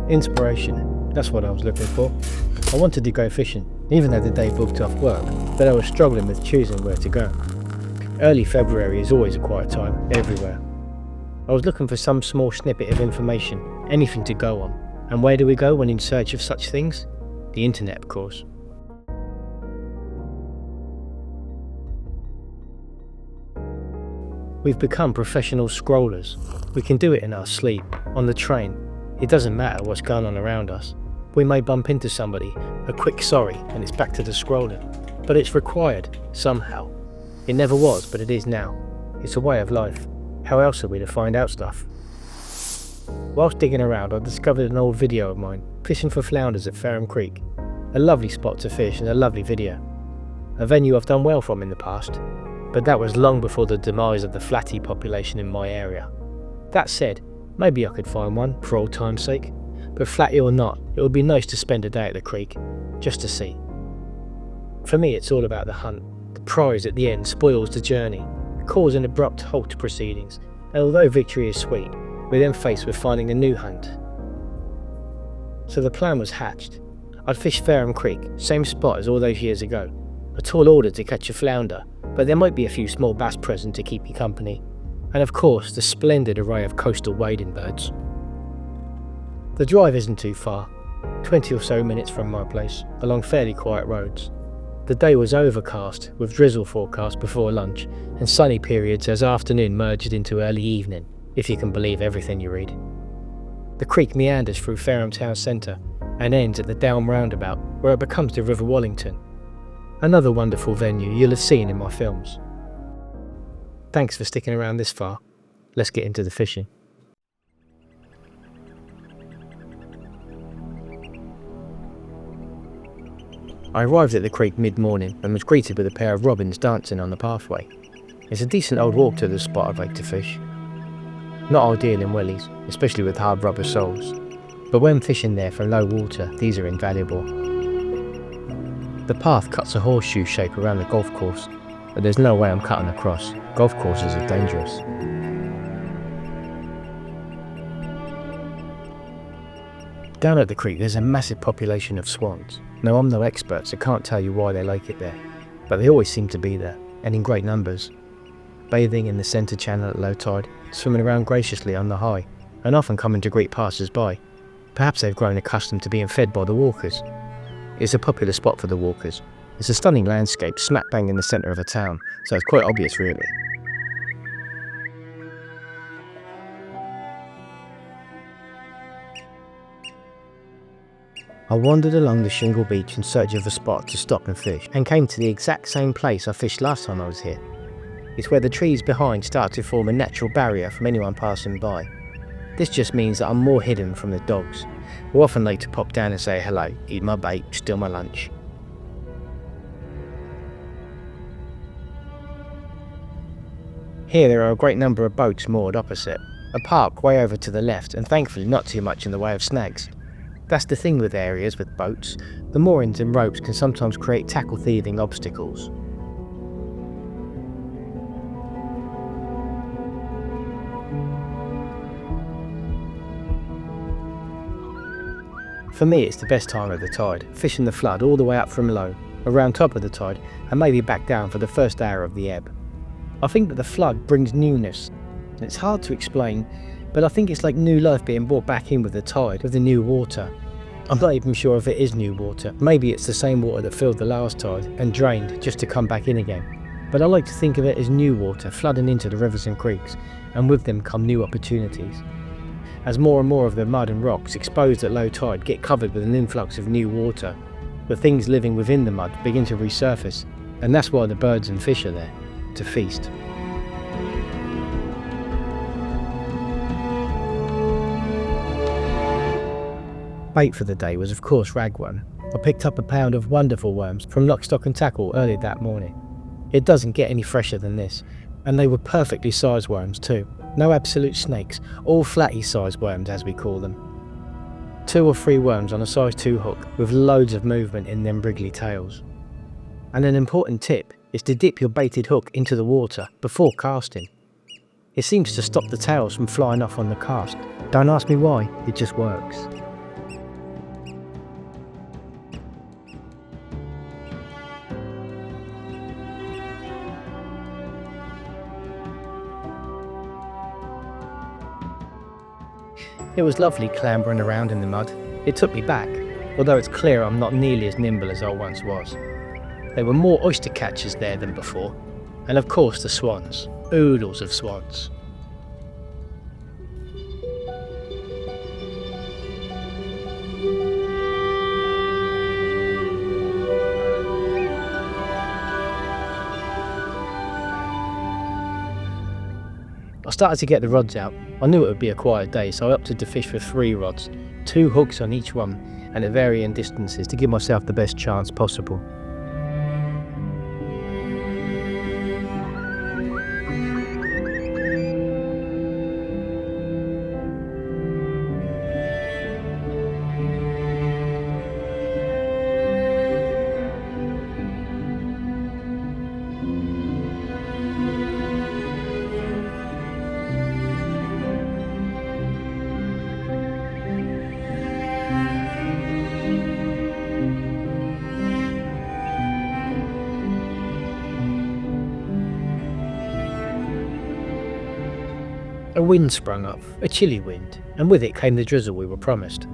Inspiration, that's what I was looking for. I wanted to go fishing, even though the day booked off work, but I was struggling with choosing where to go. Early February is always a quiet time, everywhere. I was looking for some small snippet of information, anything to go on. And where do we go when in search of such things? The internet, of course. We've become professional scrollers. We can do it in our sleep, on the train. It doesn't matter what's going on around us. We may bump into somebody, a quick sorry, and it's back to the scrolling. But it's required, somehow. It never was, but it is now. It's a way of life. How else are we to find out stuff? Whilst digging around, I discovered an old video of mine, fishing for flounders at Fareham Creek. A lovely spot to fish and a lovely video. A venue I've done well from in the past, but that was long before the demise of the flatty population in my area. That said, maybe I could find one for old time's sake, but flatty or not, it would be nice to spend a day at the creek, just to see. For me, it's all about the hunt. The prize at the end spoils the journey, causing abrupt halt to proceedings, and although victory is sweet, we're then faced with finding a new hunt. So the plan was hatched. I'd fish Fareham Creek, same spot as all those years ago. A tall order to catch a flounder, but there might be a few small bass present to keep me company. And of course, the splendid array of coastal wading birds. The drive isn't too far, 20 or so minutes from my place, along fairly quiet roads. The day was overcast, with drizzle forecast before lunch, and sunny periods as afternoon merged into early evening, if you can believe everything you read. The creek meanders through Fareham town centre, and ends at the Down roundabout, where it becomes the River Wallington. Another wonderful venue you'll have seen in my films. Thanks for sticking around this far. Let's get into the fishing. I arrived at the creek mid-morning and was greeted with a pair of robins dancing on the pathway. It's a decent old walk to the spot I'd like to fish. Not ideal in wellies, especially with hard rubber soles, but when fishing there from low water, these are invaluable. The path cuts a horseshoe shape around the golf course, but there's no way I'm cutting across. Golf courses are dangerous. Down at the creek there's a massive population of swans. Now I'm no expert, so can't tell you why they like it there, but they always seem to be there, and in great numbers. Bathing in the centre channel at low tide, swimming around graciously on the high, and often coming to greet passers-by. Perhaps they've grown accustomed to being fed by the walkers. It's a popular spot for the walkers. It's a stunning landscape smack bang in the centre of a town, so it's quite obvious really. I wandered along the shingle beach in search of a spot to stop and fish, and came to the exact same place I fished last time I was here. It's where the trees behind start to form a natural barrier from anyone passing by. This just means that I'm more hidden from the dogs, who often like to pop down and say hello, eat my bait, steal my lunch. Here there are a great number of boats moored opposite, a park way over to the left, and thankfully not too much in the way of snags. That's the thing with areas with boats, the moorings and ropes can sometimes create tackle thieving obstacles. For me it's the best time of the tide, fishing the flood all the way up from low, around top of the tide, and maybe back down for the first hour of the ebb. I think that the flood brings newness. It's hard to explain, but I think it's like new life being brought back in with the tide, with the new water. I'm not even sure if it is new water. Maybe it's the same water that filled the last tide and drained just to come back in again. But I like to think of it as new water flooding into the rivers and creeks, and with them come new opportunities. As more and more of the mud and rocks exposed at low tide get covered with an influx of new water, the things living within the mud begin to resurface, and that's why the birds and fish are there, to feast. Bait for the day was of course ragworm. I picked up a pound of wonderful worms from Lock, Stock and Tackle early that morning. It doesn't get any fresher than this, and they were perfectly sized worms too. No absolute snakes, all flatty sized worms as we call them. 2 or 3 worms on a size 2 hook with loads of movement in them wriggly tails. And an important tip is to dip your baited hook into the water before casting. It seems to stop the tails from flying off on the cast. Don't ask me why, it just works. It was lovely clambering around in the mud. It took me back, although it's clear I'm not nearly as nimble as I once was. There were more oyster catchers there than before, and of course the swans, oodles of swans. I started to get the rods out. I knew it would be a quiet day, so I opted to fish for 3 rods, 2 hooks on each one, and at varying distances to give myself the best chance possible. A wind sprung up, a chilly wind, and with it came the drizzle we were promised.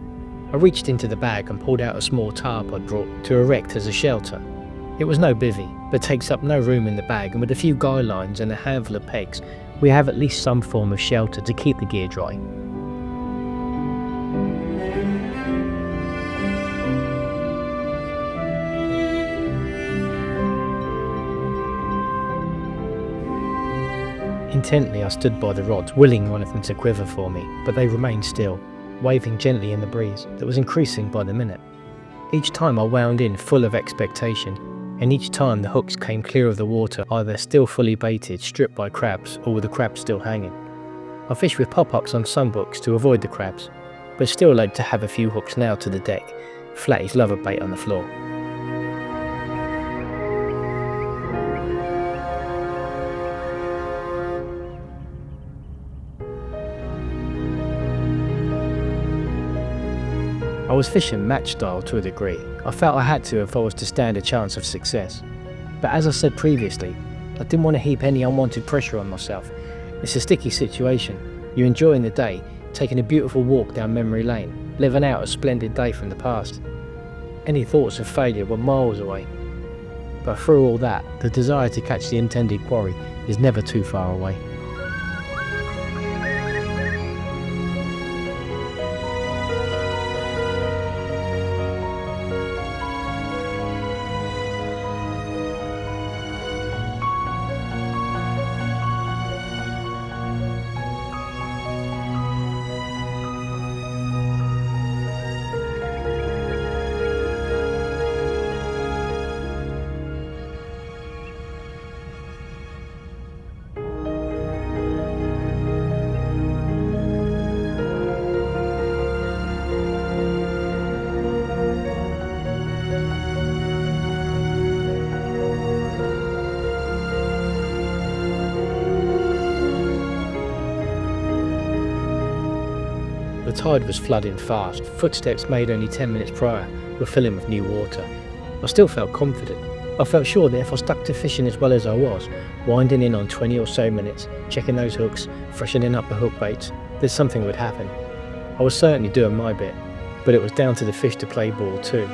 I reached into the bag and pulled out a small tarp I'd brought to erect as a shelter. It was no bivvy, but takes up no room in the bag, and with a few guy lines and a handful of pegs, we have at least some form of shelter to keep the gear dry. Intently I stood by the rods, willing one of them to quiver for me, but they remained still, waving gently in the breeze that was increasing by the minute. Each time I wound in full of expectation, and each time the hooks came clear of the water, either still fully baited, stripped by crabs, or with the crabs still hanging. I fished with pop-ups on some books to avoid the crabs, but still like to have a few hooks nailed to the deck, flat love a bait on the floor. I was fishing match style to a degree. I felt I had to if I was to stand a chance of success. But as I said previously, I didn't want to heap any unwanted pressure on myself. It's a sticky situation. You're enjoying the day, taking a beautiful walk down memory lane, living out a splendid day from the past. Any thoughts of failure were miles away. But through all that, the desire to catch the intended quarry is never too far away. The tide was flooding fast. Footsteps made only 10 minutes prior were filling with new water. I still felt confident. I felt sure that if I stuck to fishing as well as I was, winding in on 20 or so minutes, checking those hooks, freshening up the hook baits, that something would happen. I was certainly doing my bit, but it was down to the fish to play ball too.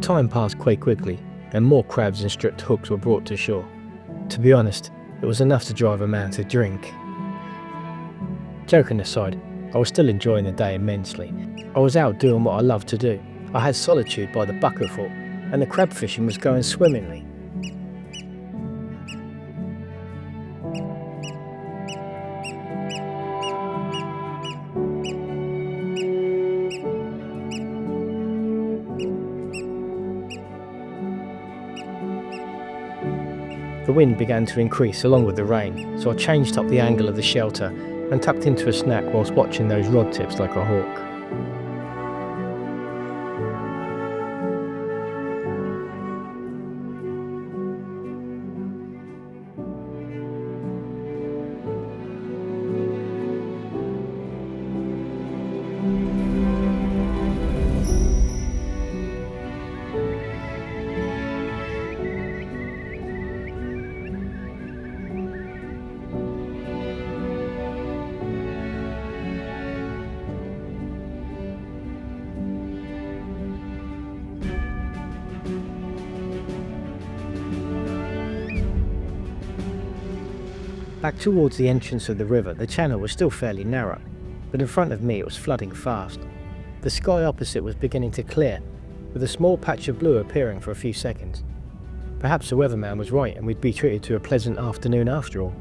Time passed quite quickly, and more crabs and stripped hooks were brought to shore. To be honest, it was enough to drive a man to drink. Joking aside, I was still enjoying the day immensely. I was out doing what I loved to do. I had solitude by the bucketful, and the crab fishing was going swimmingly. The wind began to increase along with the rain, so I changed up the angle of the shelter and tucked into a snack whilst watching those rod tips like a hawk. Back towards the entrance of the river, the channel was still fairly narrow, but in front of me it was flooding fast. The sky opposite was beginning to clear, with a small patch of blue appearing for a few seconds. Perhaps the weatherman was right and we'd be treated to a pleasant afternoon after all.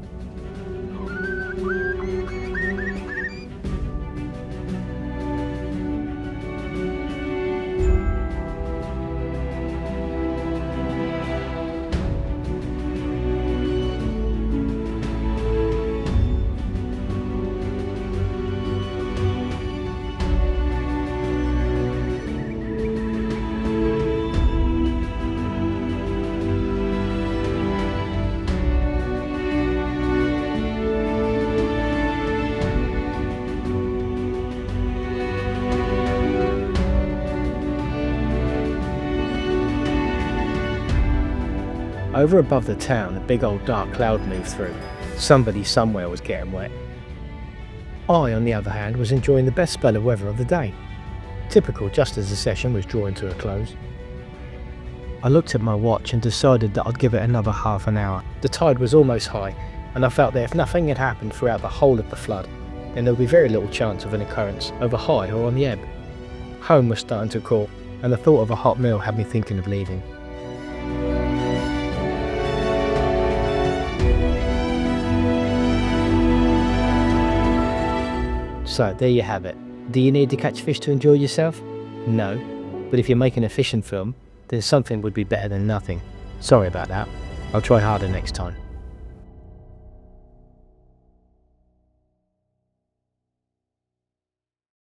Over above the town, a big old dark cloud moved through. Somebody somewhere was getting wet. I, on the other hand, was enjoying the best spell of weather of the day. Typical just as the session was drawing to a close. I looked at my watch and decided that I'd give it another half an hour. The tide was almost high, and I felt that if nothing had happened throughout the whole of the flood, then there would be very little chance of an occurrence over high or on the ebb. Home was starting to call, and the thought of a hot meal had me thinking of leaving. So there you have it. Do you need to catch fish to enjoy yourself? No. But if you're making a fishing film, then something would be better than nothing. Sorry about that. I'll try harder next time.